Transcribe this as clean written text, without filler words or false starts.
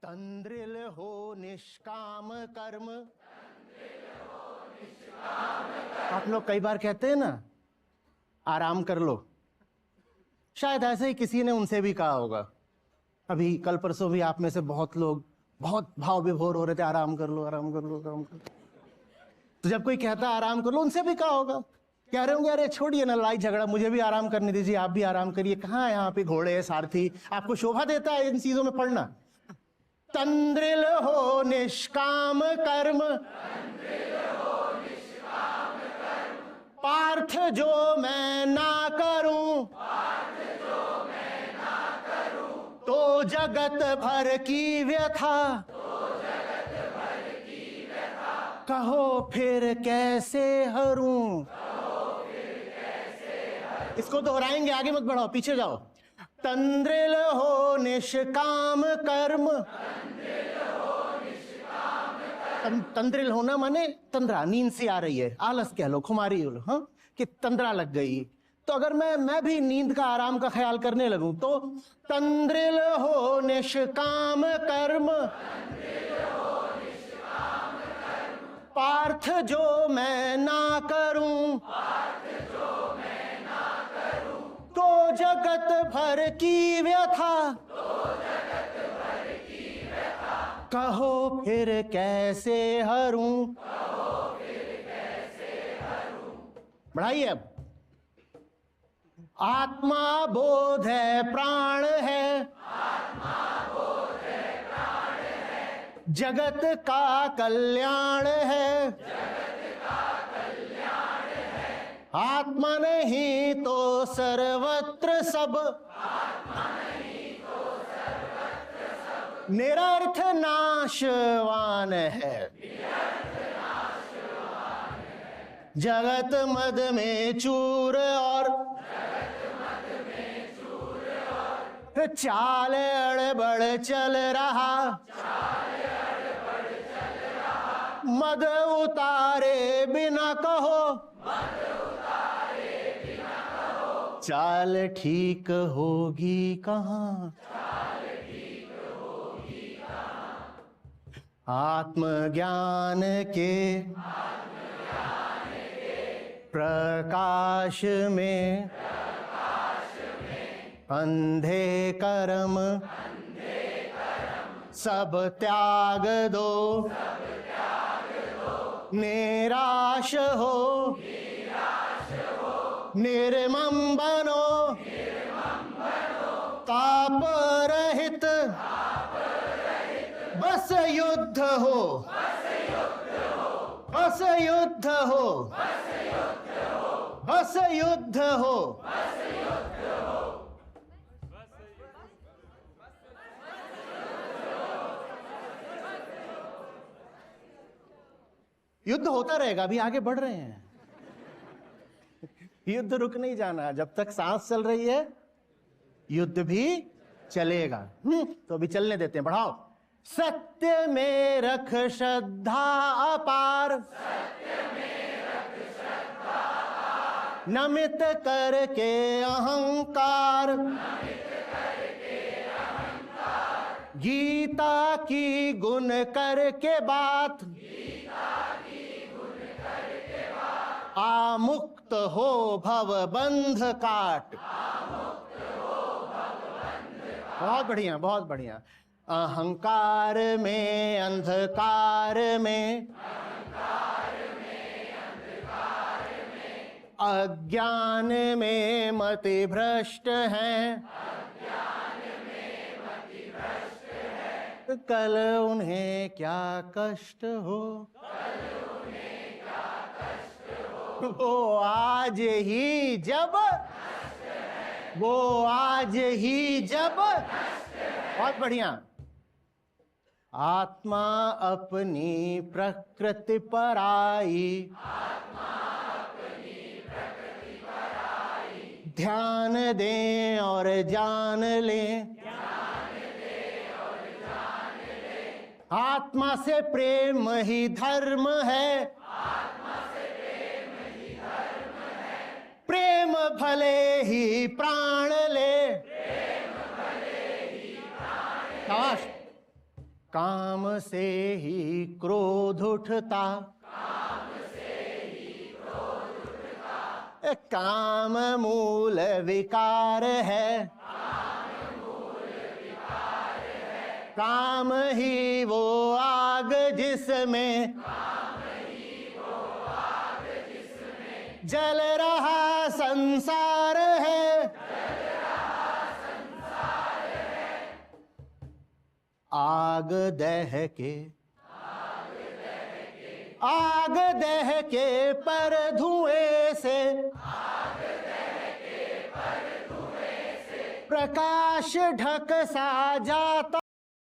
तंद्रिल हो निष्काम कर्म। आप लोग कई बार कहते हैं ना आराम कर लो, शायद ऐसे ही किसी ने उनसे भी कहा होगा। अभी कल परसों भी आप में से बहुत लोग बहुत भाव विभोर हो रहे थे, आराम कर लो आराम कर लो आराम कर लो। तो जब कोई कहता आराम कर लो, उनसे भी कहा होगा, कह रहे होंगे अरे छोड़िए ना लड़ाई झगड़ा, मुझे भी आराम करने दीजिए, आप भी आराम करिए। कहाँ यहाँ पे घोड़े है सारथी, आपको शोभा देता है इन चीजों में पढ़ना। तंद्रिल हो निष्काम कर्म, पार्थ जो मैं ना करूं, तो जगत भर की व्यथा, कहो फिर कैसे हरूं। इसको दोहराएंगे, आगे मत बढ़ाओ, पीछे जाओ। तंद्रिल हो निष्काम कर्म। तंद्रिल होना माने तंद्रा, नींद सी आ रही है, आलस कह लो, खुमारी हो लो, हाँ, कि तंद्रा लग गई। तो अगर मैं भी नींद का आराम का ख्याल करने लगूं तो तंद्रिल हो निष्काम कर्म, पार्थ जो मैं ना करूं, तो जगत भर की व्यथा, कहो फिर कैसे हरूं। बढ़ाइए अब। आत्मा बोध है प्राण है, जगत का कल्याण है, आत्मा नहीं तो सर्वत्र सब, निरर्थ नाशवान है। जगत मद में चूर और चाल अड़बड़ चल रहा, मद उतारे बिना कहो, चाल ठीक होगी कहाँ। आत्मज्ञान के प्रकाश में अंधे कर्म सब त्याग दो, निराश हो निर्मम बनो, ताप रहित बस युद्ध हो, बस युद्ध हो, बस युद्ध हो। युद्ध होता रहेगा, अभी आगे बढ़ रहे हैं। युद्ध रुक नहीं जाना, जब तक सांस चल रही है युद्ध भी चलेगा। तो अभी चलने देते हैं, बढ़ाओ। सत्य में रख श्रद्धा अपार, नमित करके अहंकार, गीता की गुण करके बात, आमुक्त हो भव बंध काट। बहुत बढ़िया बहुत बढ़िया। अहंकार में अंधकार में, अज्ञान में मति भ्रष्ट हैं, कल उन्हें क्या कष्ट हो, वो आज ही जब, वो आज ही जब। बहुत बढ़िया। आत्मा अपनी प्रकृति पर आई, ध्यान दें और जान लें, आत्मा से प्रेम ही धर्म है, प्रेम भले ही प्राण ले। शाबाश। काम से ही क्रोध उठता, काम मूल विकार है, काम ही वो आग जिसमें जल रहा संसार है। आग दह के पर धुएं से, प्रकाश ढक सा जाता